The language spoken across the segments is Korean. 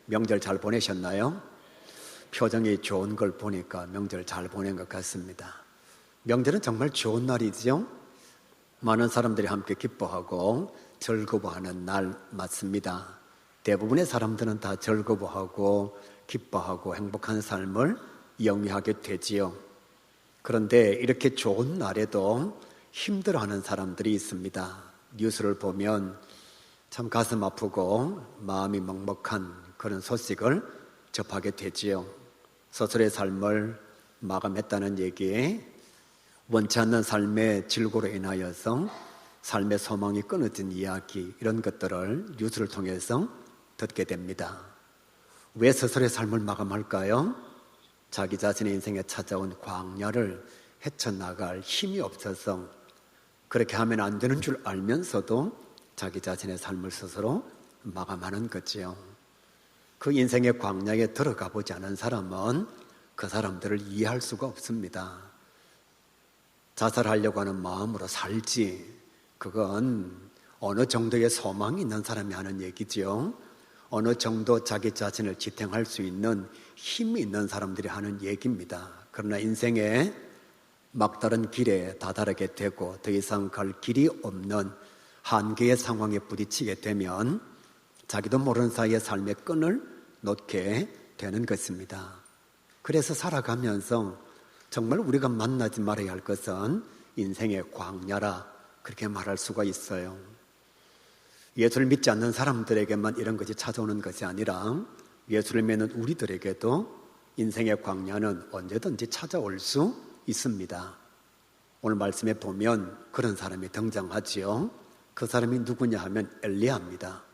명절 잘 보내셨나요? 표정이 좋은 걸 보니까 명절 잘 보낸 것 같습니다. 명절은 정말 좋은 날이죠. 많은 사람들이 함께 기뻐하고 즐거워하는 날 맞습니다. 대부분의 사람들은 다 즐거워하고 기뻐하고 행복한 삶을 영위하게 되지요. 그런데 이렇게 좋은 날에도 힘들어하는 사람들이 있습니다. 뉴스를 보면 참 가슴 아프고 마음이 먹먹한 그런 소식을 접하게 되지요. 스스로의 삶을 마감했다는 얘기, 원치 않는 삶의 질고로 인하여서 삶의 소망이 끊어진 이야기, 이런 것들을 뉴스를 통해서 듣게 됩니다. 왜 스스로의 삶을 마감할까요? 자기 자신의 인생에 찾아온 광야를 헤쳐나갈 힘이 없어서 그렇게 하면 안 되는 줄 알면서도 자기 자신의 삶을 스스로 마감하는 거지요. 그 인생의 광야에 들어가 보지 않은 사람은 그 사람들을 이해할 수가 없습니다. 자살하려고 하는 마음으로 살지, 그건 어느 정도의 소망이 있는 사람이 하는 얘기지요. 어느 정도 자기 자신을 지탱할 수 있는 힘이 있는 사람들이 하는 얘기입니다. 그러나 인생의 막다른 길에 다다르게 되고 더 이상 갈 길이 없는 한계의 상황에 부딪히게 되면 자기도 모르는 사이에 삶의 끈을 놓게 되는 것입니다. 그래서 살아가면서 정말 우리가 만나지 말아야 할 것은 인생의 광야라, 그렇게 말할 수가 있어요. 예수를 믿지 않는 사람들에게만 이런 것이 찾아오는 것이 아니라 예수를 믿는 우리들에게도 인생의 광야는 언제든지 찾아올 수 있습니다. 오늘 말씀에 보면 그런 사람이 등장하지요. 그 사람이 누구냐 하면 엘리야입니다.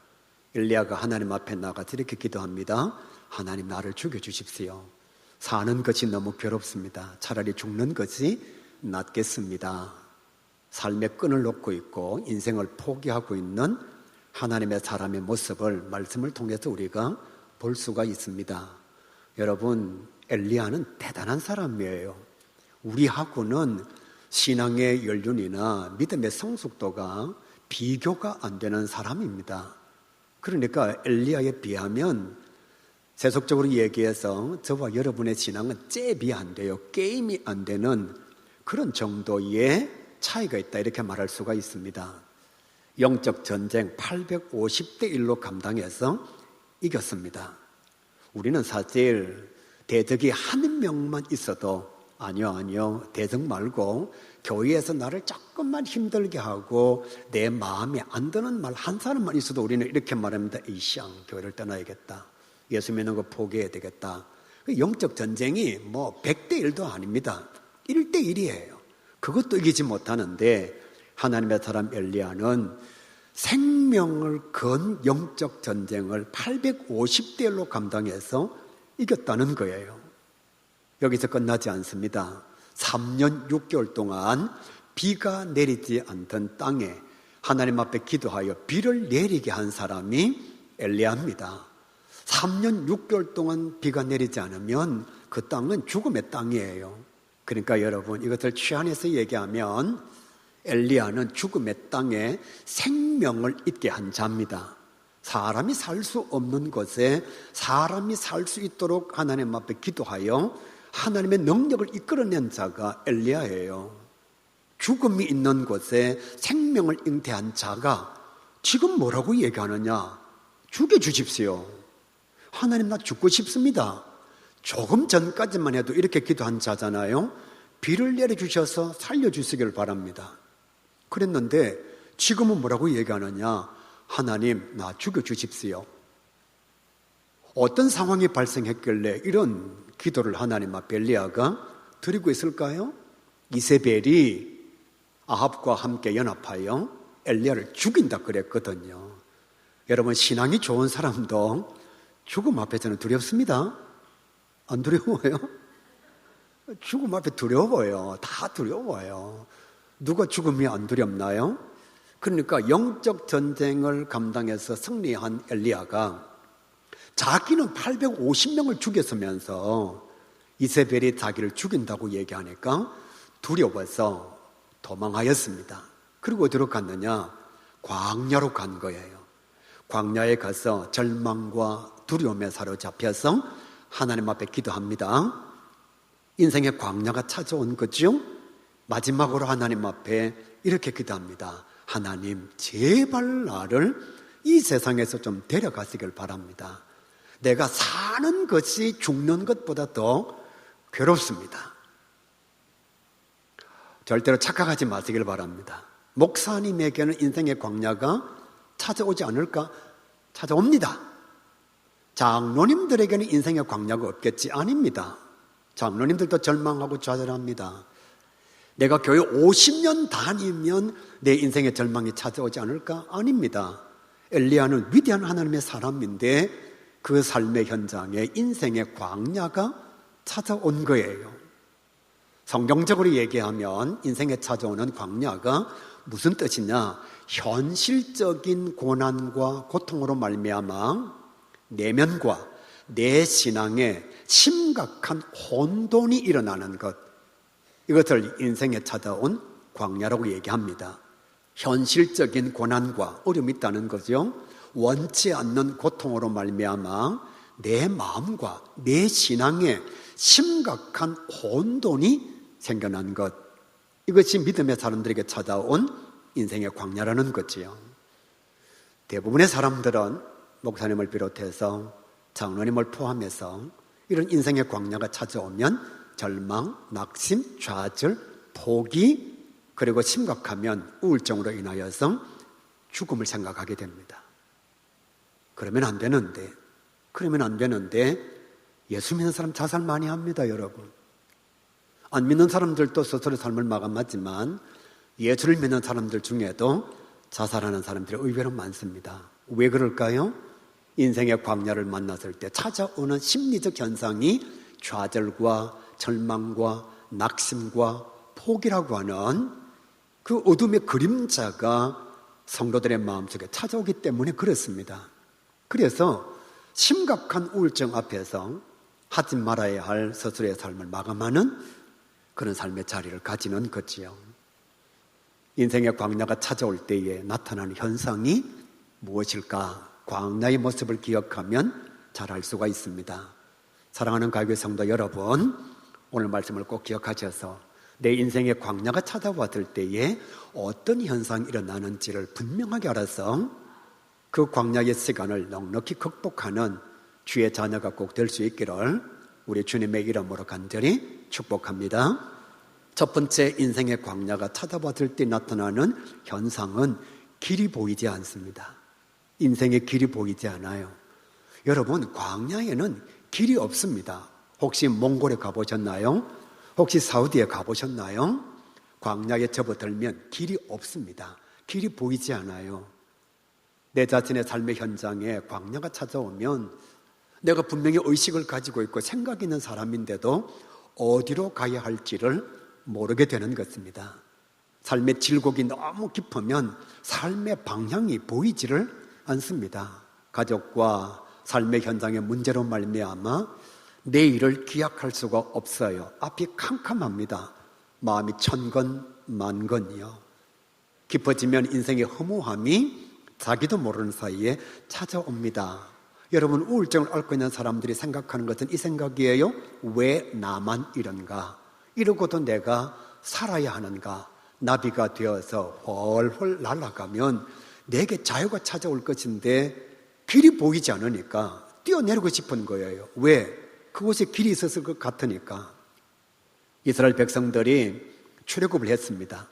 엘리야가 하나님 앞에 나가서 이렇게 기도합니다. 하나님, 나를 죽여주십시오. 사는 것이 너무 괴롭습니다. 차라리 죽는 것이 낫겠습니다. 삶의 끈을 놓고 있고 인생을 포기하고 있는 하나님의 사람의 모습을 말씀을 통해서 우리가 볼 수가 있습니다. 여러분, 엘리야는 대단한 사람이에요. 우리하고는 신앙의 연륜이나 믿음의 성숙도가 비교가 안 되는 사람입니다. 그러니까 엘리야에 비하면 세속적으로 얘기해서 저와 여러분의 신앙은 잽이 안 돼요. 게임이 안 되는 그런 정도의 차이가 있다, 이렇게 말할 수가 있습니다. 영적 전쟁 850대 1로 감당해서 이겼습니다. 우리는 사실 대적이 한 명만 있어도 아니요, 대적 말고 교회에서 나를 조금만 힘들게 하고 내 마음에 안 드는 말 한 사람만 있어도 우리는 이렇게 말합니다. 이샹, 교회를 떠나야겠다. 예수 믿는 거 포기해야 되겠다. 영적 전쟁이 100대 1도 아닙니다. 1대 1이에요. 그것도 이기지 못하는데 하나님의 사람 엘리야는 생명을 건 영적 전쟁을 850대 1로 감당해서 이겼다는 거예요. 여기서 끝나지 않습니다. 3년 6개월 동안 비가 내리지 않던 땅에 하나님 앞에 기도하여 비를 내리게 한 사람이 엘리야입니다. 3년 6개월 동안 비가 내리지 않으면 그 땅은 죽음의 땅이에요. 그러니까 여러분, 이것을 취한해서 얘기하면 엘리야는 죽음의 땅에 생명을 있게 한 자입니다. 사람이 살 수 없는 곳에 사람이 살 수 있도록 하나님 앞에 기도하여 하나님의 능력을 이끌어낸 자가 엘리야예요. 죽음이 있는 곳에 생명을 잉태한 자가 지금 뭐라고 얘기하느냐? 죽여주십시오. 하나님, 나 죽고 싶습니다. 조금 전까지만 해도 이렇게 기도한 자잖아요. 비를 내려주셔서 살려주시길 바랍니다. 그랬는데 지금은 뭐라고 얘기하느냐? 하나님, 나 죽여주십시오. 어떤 상황이 발생했길래 이런 기도를 하나님 앞에 엘리야가 드리고 있을까요? 이세벨이 아합과 함께 연합하여 엘리야를 죽인다 그랬거든요. 여러분, 신앙이 좋은 사람도 죽음 앞에서는 두렵습니다. 안 두려워요? 죽음 앞에 두려워요. 다 두려워요. 누가 죽음이 안 두렵나요? 그러니까 영적 전쟁을 감당해서 승리한 엘리야가 자기는 850명을 죽였으면서 이세벨이 자기를 죽인다고 얘기하니까 두려워서 도망하였습니다. 그리고 어디로 갔느냐? 광야로 간 거예요. 광야에 가서 절망과 두려움에 사로잡혀서 하나님 앞에 기도합니다. 인생의 광야가 찾아온 거죠. 마지막으로 하나님 앞에 이렇게 기도합니다. 하나님, 제발 나를 이 세상에서 좀 데려가시길 바랍니다. 내가 사는 것이 죽는 것보다 더 괴롭습니다. 절대로 착각하지 마시길 바랍니다. 목사님에게는 인생의 광야가 찾아오지 않을까? 찾아옵니다. 장로님들에게는 인생의 광야가 없겠지? 아닙니다. 장로님들도 절망하고 좌절합니다. 내가 교회 50년 다니면 내 인생의 절망이 찾아오지 않을까? 아닙니다. 엘리야는 위대한 하나님의 사람인데 그 삶의 현장에 인생의 광야가 찾아온 거예요. 성경적으로 얘기하면 인생에 찾아오는 광야가 무슨 뜻이냐? 현실적인 고난과 고통으로 말미암아 내면과 내 신앙에 심각한 혼돈이 일어나는 것, 이것을 인생에 찾아온 광야라고 얘기합니다. 현실적인 고난과 어려움이 있다는 거죠. 원치 않는 고통으로 말미암아 내 마음과 내 신앙에 심각한 혼돈이 생겨난 것, 이것이 믿음의 사람들에게 찾아온 인생의 광야라는 거지요. 대부분의 사람들은 목사님을 비롯해서 장로님을 포함해서 이런 인생의 광야가 찾아오면 절망, 낙심, 좌절, 포기, 그리고 심각하면 우울증으로 인하여서 죽음을 생각하게 됩니다. 그러면 안 되는데 예수 믿는 사람 자살 많이 합니다, 여러분. 안 믿는 사람들도 스스로 삶을 마감하지만 예수를 믿는 사람들 중에도 자살하는 사람들이 의외로 많습니다. 왜 그럴까요? 인생의 광야를 만났을 때 찾아오는 심리적 현상이 좌절과 절망과 낙심과 포기라고 하는 그 어둠의 그림자가 성도들의 마음속에 찾아오기 때문에 그렇습니다. 그래서 심각한 우울증 앞에서 하지 말아야 할 스스로의 삶을 마감하는 그런 삶의 자리를 가지는 거지요. 인생의 광야가 찾아올 때에 나타나는 현상이 무엇일까? 광야의 모습을 기억하면 잘 알 수가 있습니다. 사랑하는 가교회 성도 여러분, 오늘 말씀을 꼭 기억하셔서 내 인생의 광야가 찾아왔을 때에 어떤 현상이 일어나는지를 분명하게 알아서 그 광야의 시간을 넉넉히 극복하는 주의 자녀가 꼭 될 수 있기를 우리 주님의 이름으로 간절히 축복합니다. 첫 번째, 인생의 광야가 찾아왔을 때 나타나는 현상은 길이 보이지 않습니다. 인생의 길이 보이지 않아요. 여러분, 광야에는 길이 없습니다. 혹시 몽골에 가보셨나요? 혹시 사우디에 가보셨나요? 광야에 접어들면 길이 없습니다. 길이 보이지 않아요. 내 자신의 삶의 현장에 광야가 찾아오면 내가 분명히 의식을 가지고 있고 생각 있는 사람인데도 어디로 가야 할지를 모르게 되는 것입니다. 삶의 질곡이 너무 깊으면 삶의 방향이 보이지를 않습니다. 가족과 삶의 현장의 문제로 말미암아 내일을 기약할 수가 없어요. 앞이 캄캄합니다. 마음이 천건만건이요. 깊어지면 인생의 허무함이 자기도 모르는 사이에 찾아옵니다. 여러분, 우울증을 앓고 있는 사람들이 생각하는 것은 이 생각이에요. 왜 나만 이런가? 이러고도 내가 살아야 하는가? 나비가 되어서 훨훨 날아가면 내게 자유가 찾아올 것인데 길이 보이지 않으니까 뛰어내리고 싶은 거예요. 왜? 그곳에 길이 있었을 것 같으니까. 이스라엘 백성들이 출애굽을 했습니다.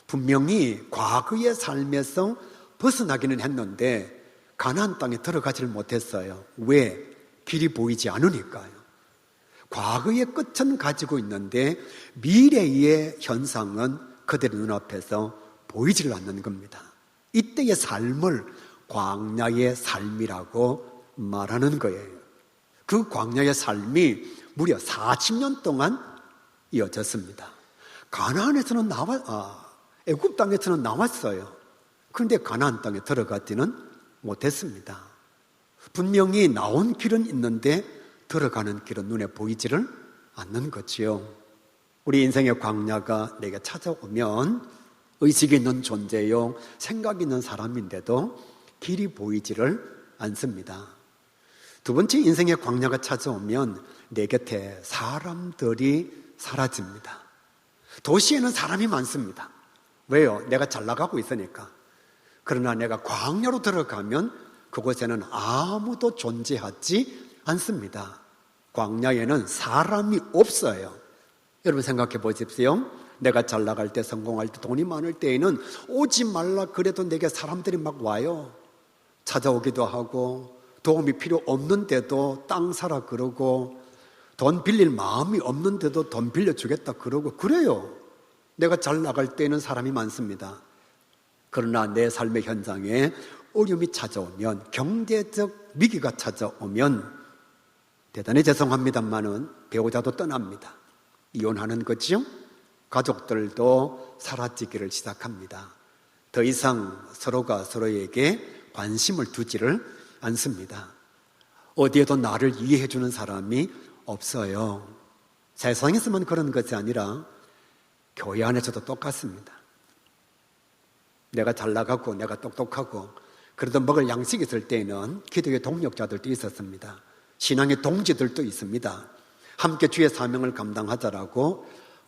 분명히 과거의 삶에서 벗어나기는 했는데 가나안 땅에 들어가지를 못했어요. 왜? 길이 보이지 않으니까요. 과거의 끝은 가지고 있는데 미래의 현상은 그들의 눈앞에서 보이질 않는 겁니다. 이때의 삶을 광야의 삶이라고 말하는 거예요. 그 광야의 삶이 무려 40년 동안 이어졌습니다. 가나안에서는 애굽 땅에서는 나왔어요. 그런데 가나안 땅에 들어가지는 못했습니다. 분명히 나온 길은 있는데 들어가는 길은 눈에 보이지를 않는 거지요. 우리 인생의 광야가 내게 찾아오면 의식이 있는 존재요, 생각 있는 사람인데도 길이 보이지를 않습니다. 두 번째 인생의 광야가 찾아오면 내 곁에 사람들이 사라집니다. 도시에는 사람이 많습니다. 왜요? 내가 잘 나가고 있으니까. 그러나 내가 광야로 들어가면 그곳에는 아무도 존재하지 않습니다. 광야에는 사람이 없어요. 여러분 생각해 보십시오. 내가 잘 나갈 때, 성공할 때, 돈이 많을 때에는 오지 말라 그래도 내게 사람들이 막 와요. 찾아오기도 하고, 도움이 필요 없는데도 땅 사라 그러고, 돈 빌릴 마음이 없는데도 돈 빌려주겠다 그러고 그래요. 내가 잘 나갈 때에는 사람이 많습니다. 그러나 내 삶의 현장에 어려움이 찾아오면, 경제적 위기가 찾아오면 대단히 죄송합니다만은 배우자도 떠납니다. 이혼하는 거죠. 가족들도 사라지기를 시작합니다. 더 이상 서로가 서로에게 관심을 두지를 않습니다. 어디에도 나를 이해해 주는 사람이 없어요. 세상에서만 그런 것이 아니라 교회 안에서도 똑같습니다. 내가 잘 나가고 내가 똑똑하고 그래도 먹을 양식이 있을 때에는 기도의 동력자들도 있었습니다. 신앙의 동지들도 있습니다. 함께 주의 사명을 감당하자라고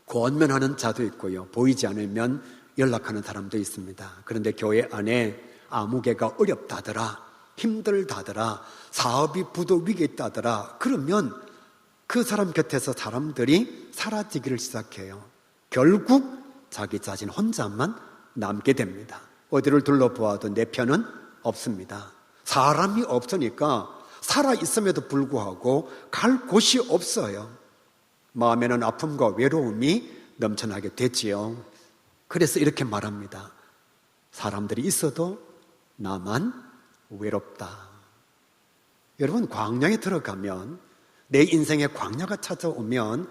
권면하는 자도 있고요. 보이지 않으면 연락하는 사람도 있습니다. 그런데 교회 안에 아무개가 어렵다더라, 힘들다더라, 사업이 부도 위기에 있다더라 그러면 그 사람 곁에서 사람들이 사라지기를 시작해요. 결국 자기 자신 혼자만 남게 됩니다. 어디를 둘러보아도 내 편은 없습니다. 사람이 없으니까 살아있음에도 불구하고 갈 곳이 없어요. 마음에는 아픔과 외로움이 넘쳐나게 되지요. 그래서 이렇게 말합니다. 사람들이 있어도 나만 외롭다. 여러분, 광야에 들어가면, 내 인생에 광야가 찾아오면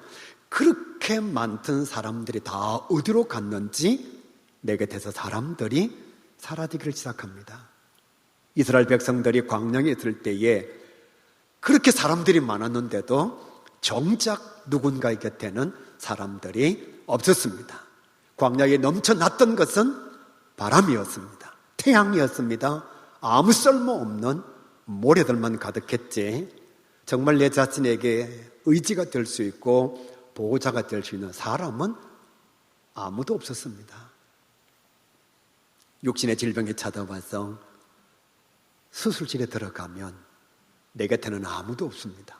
그렇게 많던 사람들이 다 어디로 갔는지 내 곁에서 사람들이 사라지기를 시작합니다. 이스라엘 백성들이 광야에 있을 때에 그렇게 사람들이 많았는데도 정작 누군가의 곁에는 사람들이 없었습니다. 광야에 넘쳐났던 것은 바람이었습니다. 태양이었습니다. 아무 쓸모없는 모래들만 가득했지 정말 내 자신에게 의지가 될 수 있고 보호자가 될 수 있는 사람은 아무도 없었습니다. 육신의 질병이 찾아와서 수술실에 들어가면 내 곁에는 아무도 없습니다.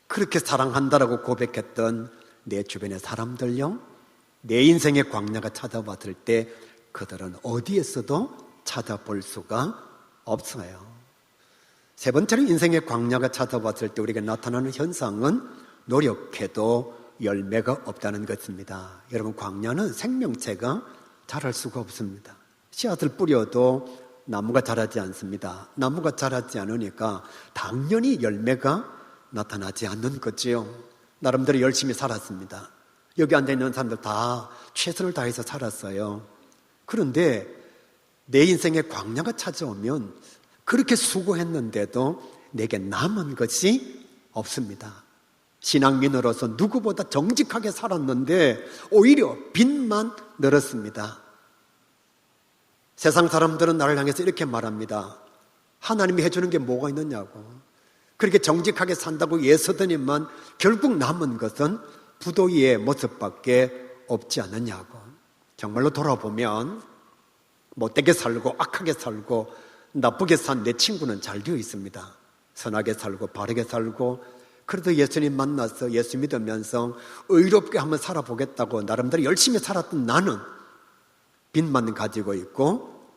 그렇게 사랑한다라고 고백했던 내 주변의 사람들요, 내 인생의 광야가 찾아왔을 때 그들은 어디에서도 찾아볼 수가 없어요. 세 번째로 인생의 광야가 찾아왔을 때 우리에게 나타나는 현상은 노력해도 열매가 없다는 것입니다. 여러분, 광야는 생명체가 자랄 수가 없습니다. 씨앗을 뿌려도 나무가 자라지 않습니다. 나무가 자라지 않으니까 당연히 열매가 나타나지 않는 거지요. 나름대로 열심히 살았습니다. 여기 앉아있는 사람들 다 최선을 다해서 살았어요. 그런데 내 인생에 광야가 찾아오면 그렇게 수고했는데도 내게 남은 것이 없습니다. 신앙인으로서 누구보다 정직하게 살았는데 오히려 빚만 늘었습니다. 세상 사람들은 나를 향해서 이렇게 말합니다. 하나님이 해주는 게 뭐가 있느냐고. 그렇게 정직하게 산다고 애쓰더니만 결국 남은 것은 부도의 모습밖에 없지 않느냐고. 정말로 돌아보면 못되게 살고 악하게 살고 나쁘게 산 내 친구는 잘 되어 있습니다. 선하게 살고 바르게 살고 그래도 예수님 만나서 예수 믿으면서 의롭게 한번 살아보겠다고 나름대로 열심히 살았던 나는 빚만 가지고 있고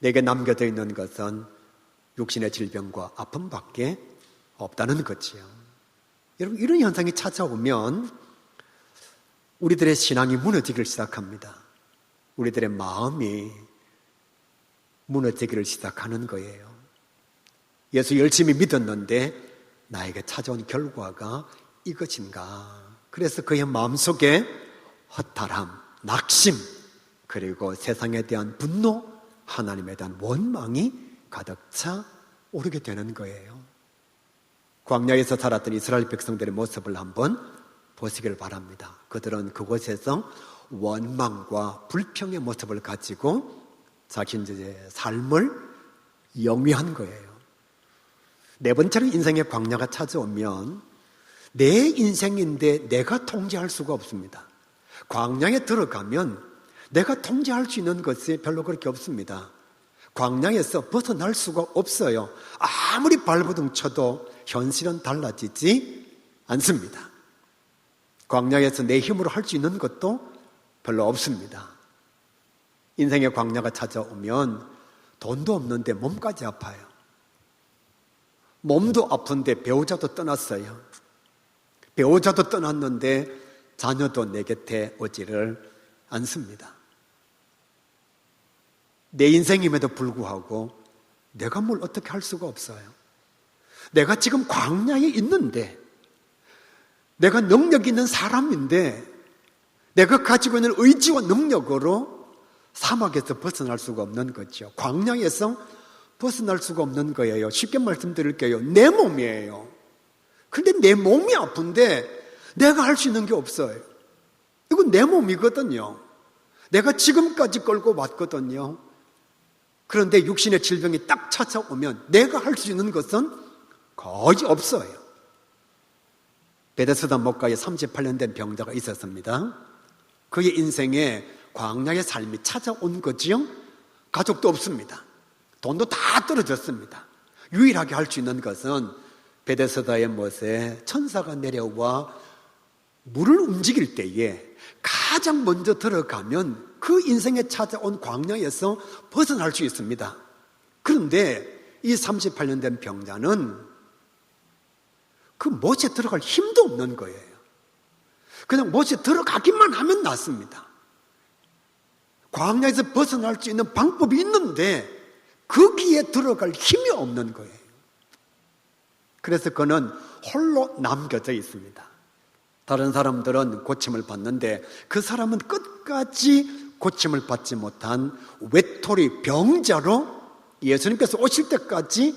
내게 남겨져 있는 것은 육신의 질병과 아픔밖에 없다는 거지요. 여러분, 이런 현상이 찾아오면 우리들의 신앙이 무너지기를 시작합니다. 우리들의 마음이 무너지기를 시작하는 거예요. 예수 열심히 믿었는데 나에게 찾아온 결과가 이것인가? 그래서 그의 마음속에 허탈함, 낙심, 그리고 세상에 대한 분노, 하나님에 대한 원망이 가득 차 오르게 되는 거예요. 광야에서 살았던 이스라엘 백성들의 모습을 한번 보시길 바랍니다. 그들은 그곳에서 원망과 불평의 모습을 가지고 자신들의 삶을 영위한 거예요. 네 번째로 인생의 광야가 찾아오면 내 인생인데 내가 통제할 수가 없습니다. 광야에 들어가면 내가 통제할 수 있는 것이 별로 그렇게 없습니다. 광야에서 벗어날 수가 없어요. 아무리 발버둥 쳐도 현실은 달라지지 않습니다. 광야에서 내 힘으로 할 수 있는 것도 별로 없습니다. 인생의 광야가 찾아오면 돈도 없는데 몸까지 아파요. 몸도 아픈데 배우자도 떠났어요. 배우자도 떠났는데 자녀도 내 곁에 오지를 않습니다. 내 인생임에도 불구하고 내가 뭘 어떻게 할 수가 없어요. 내가 지금 광야에 있는데, 내가 능력 있는 사람인데, 내가 가지고 있는 의지와 능력으로 사막에서 벗어날 수가 없는 거죠. 광야에서 벗어날 수가 없는 거예요. 쉽게 말씀드릴게요. 내 몸이에요. 근데 내 몸이 아픈데 내가 할 수 있는 게 없어요. 이건 내 몸이거든요. 내가 지금까지 끌고 왔거든요. 그런데 육신의 질병이 딱 찾아오면 내가 할 수 있는 것은 거의 없어요. 베데스다 목가에 38년 된 병자가 있었습니다. 그의 인생에 광야의 삶이 찾아온 거지요. 가족도 없습니다. 돈도 다 떨어졌습니다. 유일하게 할 수 있는 것은 베데스다의 못에 천사가 내려와 물을 움직일 때에 가장 먼저 들어가면 그 인생에 찾아온 광야에서 벗어날 수 있습니다. 그런데 이 38년 된 병자는 그 못에 들어갈 힘도 없는 거예요. 그냥 못에 들어가기만 하면 낫습니다. 광야에서 벗어날 수 있는 방법이 있는데 거기에 들어갈 힘이 없는 거예요. 그래서 그는 홀로 남겨져 있습니다. 다른 사람들은 고침을 받는데 그 사람은 끝까지 고침을 받지 못한 외톨이 병자로 예수님께서 오실 때까지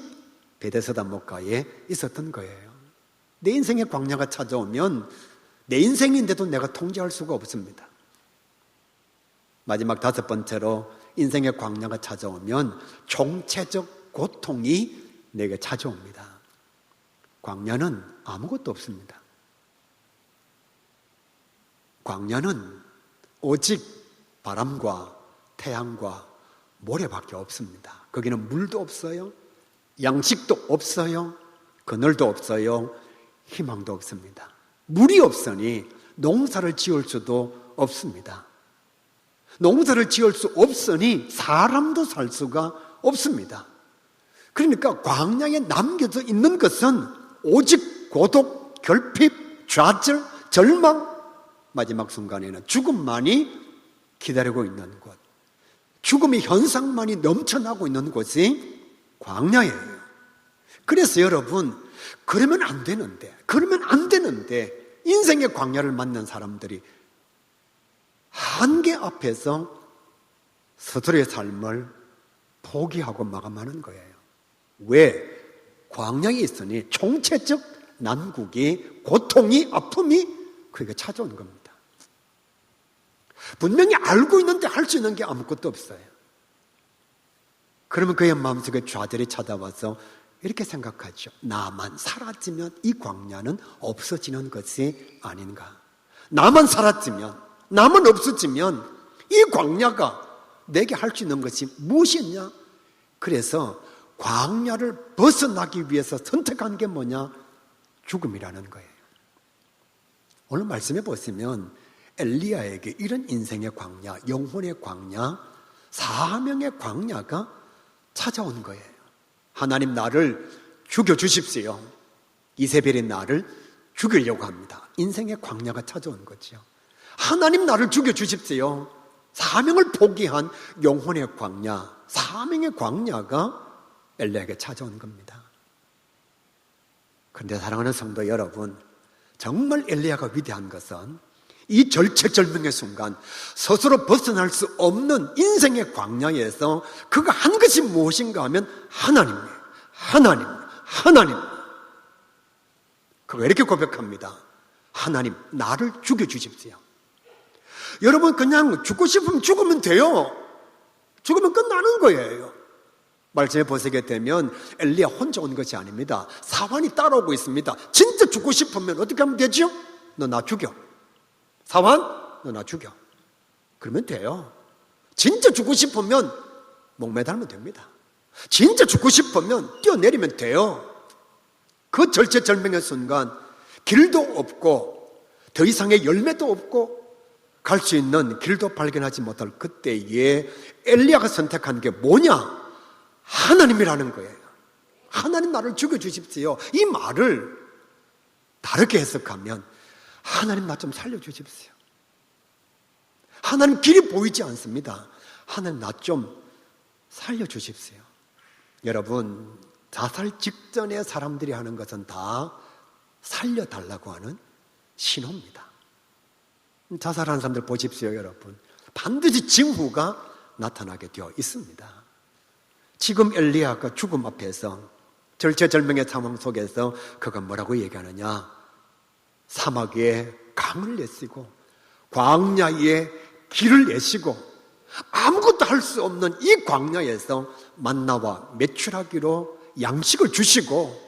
베데스다 목가에 있었던 거예요. 내 인생의 광야가 찾아오면 내 인생인데도 내가 통제할 수가 없습니다. 마지막 다섯 번째로 인생의 광야가 찾아오면 총체적 고통이 내게 찾아옵니다. 광야는 아무것도 없습니다. 광야는 오직 바람과 태양과 모래밖에 없습니다. 거기는 물도 없어요. 양식도 없어요. 그늘도 없어요. 희망도 없습니다. 물이 없으니 농사를 지을 수도 없습니다. 농사를 지을 수 없으니 사람도 살 수가 없습니다. 그러니까 광야에 남겨져 있는 것은 오직 고독, 결핍, 좌절, 절망, 마지막 순간에는 죽음만이 기다리고 있는 곳, 죽음의 현상만이 넘쳐나고 있는 곳이 광야예요. 그래서 여러분, 그러면 안 되는데 인생의 광야를 맞는 사람들이 한계 앞에서 스스로의 삶을 포기하고 마감하는 거예요. 왜? 광야에 있으니 총체적 난국이, 고통이, 아픔이 그에게 찾아온 겁니다. 분명히 알고 있는데 할 수 있는 게 아무것도 없어요. 그러면 그의 마음속에 좌절이 찾아와서 이렇게 생각하죠. 나만 사라지면 이 광야는 없어지는 것이 아닌가. 나만 사라지면, 나만 없어지면 이 광야가 내게 할 수 있는 것이 무엇이냐? 그래서 광야를 벗어나기 위해서 선택한 게 뭐냐? 죽음이라는 거예요. 오늘 말씀해 보시면 엘리야에게 이런 인생의 광야, 영혼의 광야, 사명의 광야가 찾아온 거예요. 하나님, 나를 죽여주십시오. 이세벨이 나를 죽이려고 합니다. 인생의 광야가 찾아온 거죠. 하나님, 나를 죽여주십시오. 사명을 포기한 영혼의 광야, 사명의 광야가 엘리야에게 찾아온 겁니다. 그런데 사랑하는 성도 여러분, 정말 엘리야가 위대한 것은 이 절체절명의 순간 스스로 벗어날 수 없는 인생의 광야에서 그가 한 것이 무엇인가 하면 하나님. 그가 이렇게 고백합니다. 하나님, 나를 죽여주십시오. 여러분, 그냥 죽고 싶으면 죽으면 돼요. 죽으면 끝나는 거예요. 말씀에 보시게 되면 엘리야 혼자 온 것이 아닙니다. 사환이 따라오고 있습니다. 진짜 죽고 싶으면 어떻게 하면 되죠? 너 나 죽여. 사환, 너 나 죽여. 그러면 돼요. 진짜 죽고 싶으면 목매달면 됩니다. 진짜 죽고 싶으면 뛰어내리면 돼요. 그 절체절명의 순간 길도 없고 더 이상의 열매도 없고 갈 수 있는 길도 발견하지 못할 그때에 엘리야가 선택한 게 뭐냐? 하나님이라는 거예요. 하나님 나를 죽여주십시오. 이 말을 다르게 해석하면 하나님 나 좀 살려주십시오. 하나님 길이 보이지 않습니다. 하나님 나 좀 살려주십시오. 여러분, 자살 직전에 사람들이 하는 것은 다 살려달라고 하는 신호입니다. 자살하는 사람들 보십시오, 여러분. 반드시 징후가 나타나게 되어 있습니다. 지금 엘리야가 죽음 앞에서 절체절명의 상황 속에서 그가 뭐라고 얘기하느냐? 사막에 강을 내시고 광야에 길을 내시고 아무것도 할 수 없는 이 광야에서 만나와 메추라기로 양식을 주시고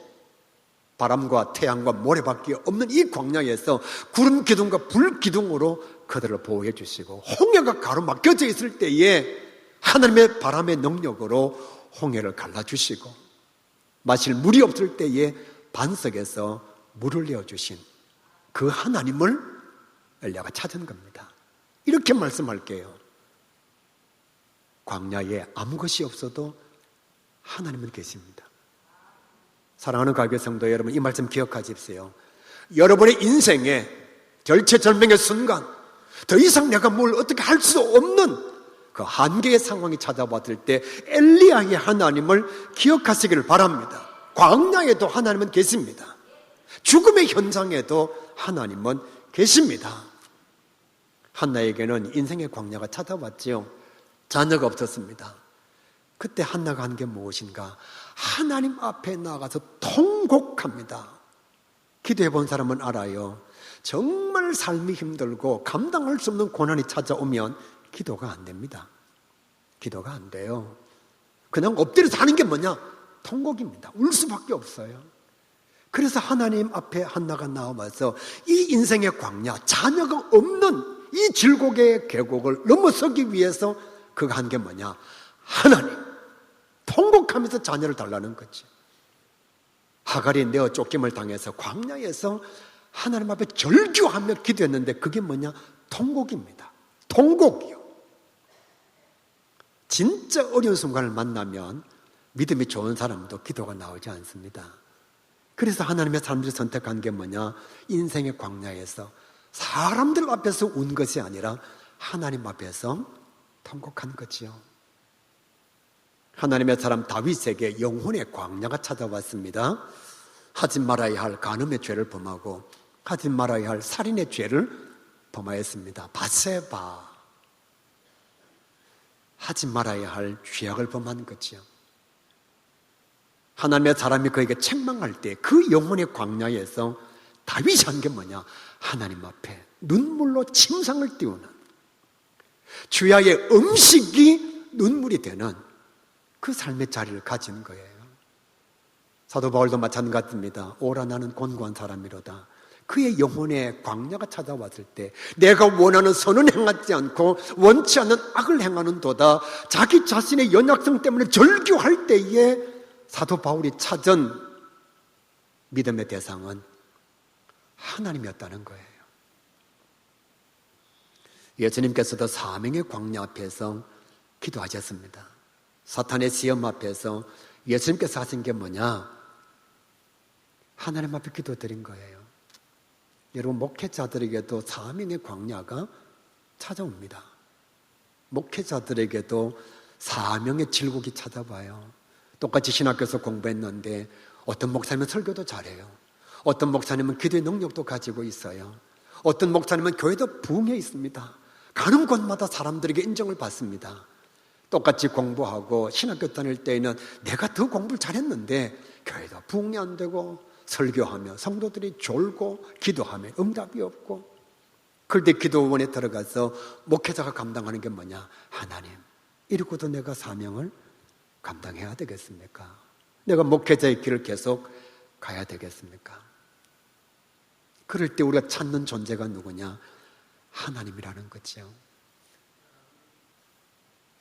바람과 태양과 모래밖에 없는 이 광야에서 구름 기둥과 불 기둥으로 그들을 보호해 주시고 홍해가 가로막혀져 있을 때에 하나님의 바람의 능력으로 홍해를 갈라주시고 마실 물이 없을 때에 반석에서 물을 내어주신 그 하나님을 엘리야가 찾은 겁니다. 이렇게 말씀할게요. 광야에 아무 것이 없어도 하나님은 계십니다. 사랑하는 가교회 성도 여러분, 이 말씀 기억하십시오. 여러분의 인생에 절체절명의 순간 더 이상 내가 뭘 어떻게 할 수 없는 그 한계의 상황이 찾아왔을 때 엘리야의 하나님을 기억하시기를 바랍니다. 광야에도 하나님은 계십니다. 죽음의 현장에도 하나님은 계십니다. 한나에게는 인생의 광야가 찾아왔지요. 자녀가 없었습니다. 그때 한나가 한 게 무엇인가? 하나님 앞에 나가서 통곡합니다. 기도해 본 사람은 알아요. 정말 삶이 힘들고 감당할 수 없는 고난이 찾아오면 기도가 안 됩니다. 기도가 안 돼요. 그냥 엎드려서 하는 게 뭐냐? 통곡입니다. 울 수밖에 없어요. 그래서 하나님 앞에 한나가 나와서 이 인생의 광야, 자녀가 없는 이 질곡의 계곡을 넘어서기 위해서 그가 한 게 뭐냐? 하나님, 통곡하면서 자녀를 달라는 거지. 하갈이 내어 쫓김을 당해서 광야에서 하나님 앞에 절규하며 기도했는데 그게 뭐냐? 통곡입니다. 통곡이요. 진짜 어려운 순간을 만나면 믿음이 좋은 사람도 기도가 나오지 않습니다. 그래서 하나님의 사람들이 선택한 게 뭐냐? 인생의 광야에서 사람들 앞에서 운 것이 아니라 하나님 앞에서 통곡한 거지요. 하나님의 사람 다윗에게 영혼의 광야가 찾아왔습니다. 하지 말아야 할 간음의 죄를 범하고 하지 말아야 할 살인의 죄를 범하였습니다. 바세바, 하지 말아야 할 죄악을 범한 거지요. 하나님의 사람이 그에게 책망할 때 그 영혼의 광야에서 다윗이 한 게 뭐냐? 하나님 앞에 눈물로 침상을 띄우는, 주야의 음식이 눈물이 되는 그 삶의 자리를 가진 거예요. 사도 바울도 마찬가지입니다. 오라 나는 곤고한 사람이로다. 그의 영혼의 광야가 찾아왔을 때 내가 원하는 선은 행하지 않고 원치 않는 악을 행하는 도다. 자기 자신의 연약성 때문에 절규할 때에 사도 바울이 찾은 믿음의 대상은 하나님이었다는 거예요. 예수님께서도 사명의 광야 앞에서 기도하셨습니다. 사탄의 시험 앞에서 예수님께서 하신 게 뭐냐? 하나님 앞에 기도드린 거예요. 여러분, 목회자들에게도 사명의 광야가 찾아옵니다. 목회자들에게도 사명의 질곡이 찾아와요. 똑같이 신학교에서 공부했는데 어떤 목사님은 설교도 잘해요. 어떤 목사님은 기도의 능력도 가지고 있어요. 어떤 목사님은 교회도 부흥해 있습니다. 가는 곳마다 사람들에게 인정을 받습니다. 똑같이 공부하고 신학교 다닐 때에는 내가 더 공부를 잘했는데 교회도 부흥이 안 되고 설교하며 성도들이 졸고 기도하며 응답이 없고, 그런데 기도원에 들어가서 목회자가 감당하는 게 뭐냐? 하나님, 이러고도 내가 사명을 감당해야 되겠습니까? 내가 목회자의 길을 계속 가야 되겠습니까? 그럴 때 우리가 찾는 존재가 누구냐? 하나님이라는 거죠.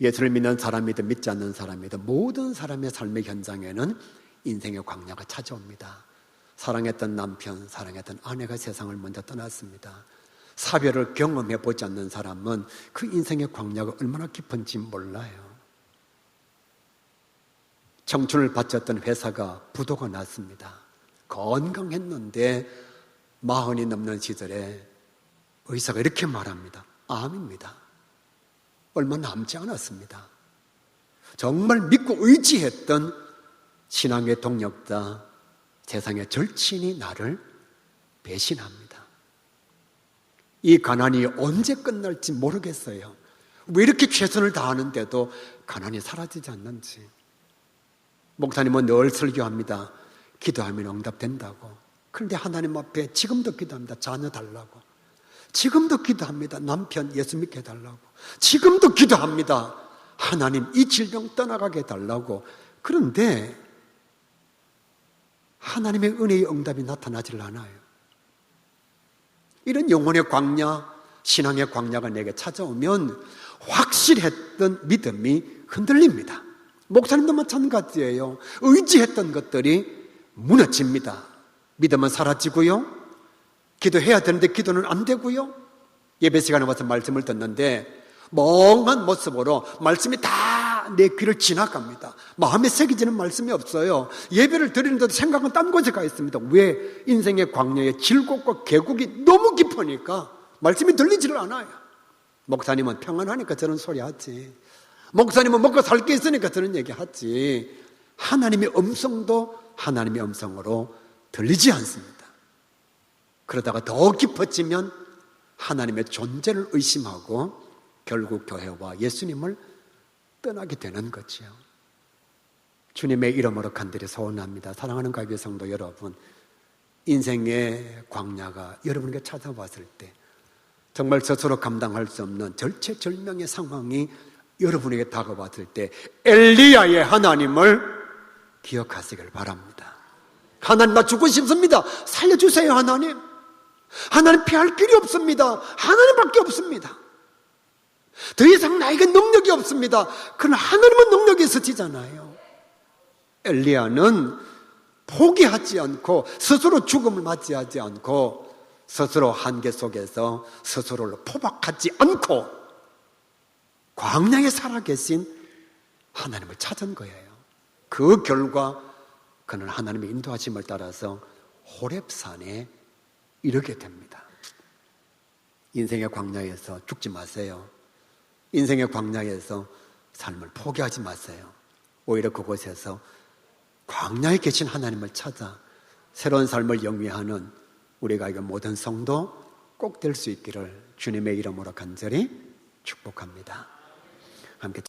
예수를 믿는 사람이든 믿지 않는 사람이든 모든 사람의 삶의 현장에는 인생의 광야가 찾아옵니다. 사랑했던 남편, 사랑했던 아내가 세상을 먼저 떠났습니다. 사별을 경험해 보지 않는 사람은 그 인생의 광야가 얼마나 깊은지 몰라요. 청춘을 바쳤던 회사가 부도가 났습니다. 건강했는데 40이 넘는 시절에 의사가 이렇게 말합니다. 암입니다. 얼마 남지 않았습니다. 정말 믿고 의지했던 신앙의 동력자, 세상의 절친이 나를 배신합니다. 이 가난이 언제 끝날지 모르겠어요. 왜 이렇게 최선을 다하는데도 가난이 사라지지 않는지. 목사님은 늘 설교합니다. 기도하면 응답된다고. 그런데 하나님 앞에 지금도 기도합니다. 자녀 달라고. 지금도 기도합니다. 남편 예수 믿게 해달라고. 지금도 기도합니다. 하나님 이 질병 떠나가게 해달라고. 그런데 하나님의 은혜의 응답이 나타나질 않아요. 이런 영혼의 광야, 신앙의 광야가 내게 찾아오면 확실했던 믿음이 흔들립니다. 목사님도 마찬가지예요. 의지했던 것들이 무너집니다. 믿음은 사라지고요. 기도해야 되는데 기도는 안 되고요. 예배 시간에 와서 말씀을 듣는데 멍한 모습으로 말씀이 다 내 귀를 지나갑니다. 마음에 새기지는 말씀이 없어요. 예배를 드리는데도 생각은 딴 곳에 가 있습니다. 왜? 인생의 광야의 질곡과 계곡이 너무 깊으니까 말씀이 들리지를 않아요. 목사님은 평안하니까 저런 소리 하지. 목사님은 먹고 살 게 있으니까 저런 얘기 하지. 하나님의 음성도 하나님의 음성으로 들리지 않습니다. 그러다가 더 깊어지면 하나님의 존재를 의심하고 결국 교회와 예수님을 떠나게 되는 거죠. 주님의 이름으로 간절히 소원합니다. 사랑하는 가교회 성도 여러분, 인생의 광야가 여러분에게 찾아왔을 때 정말 스스로 감당할 수 없는 절체절명의 상황이 여러분에게 다가왔을 때 엘리야의 하나님을 기억하시길 바랍니다. 하나님, 나 죽고 싶습니다. 살려주세요. 하나님. 하나님, 피할 길이 없습니다. 하나님밖에 없습니다. 더 이상 나에게 능력이 없습니다. 그러나 하나님은 능력이 있으시잖아요. 엘리야는 포기하지 않고 스스로 죽음을 맞이하지 않고 스스로 한계 속에서 스스로를 포박하지 않고 광야에 살아계신 하나님을 찾은 거예요. 그 결과 그는 하나님의 인도하심을 따라서 호렙산에 이르게 됩니다. 인생의 광야에서 죽지 마세요. 인생의 광야에서 삶을 포기하지 마세요. 오히려 그곳에서 광야에 계신 하나님을 찾아 새로운 삶을 영위하는 우리가 이거 모든 성도 꼭 될 수 있기를 주님의 이름으로 간절히 축복합니다. 함께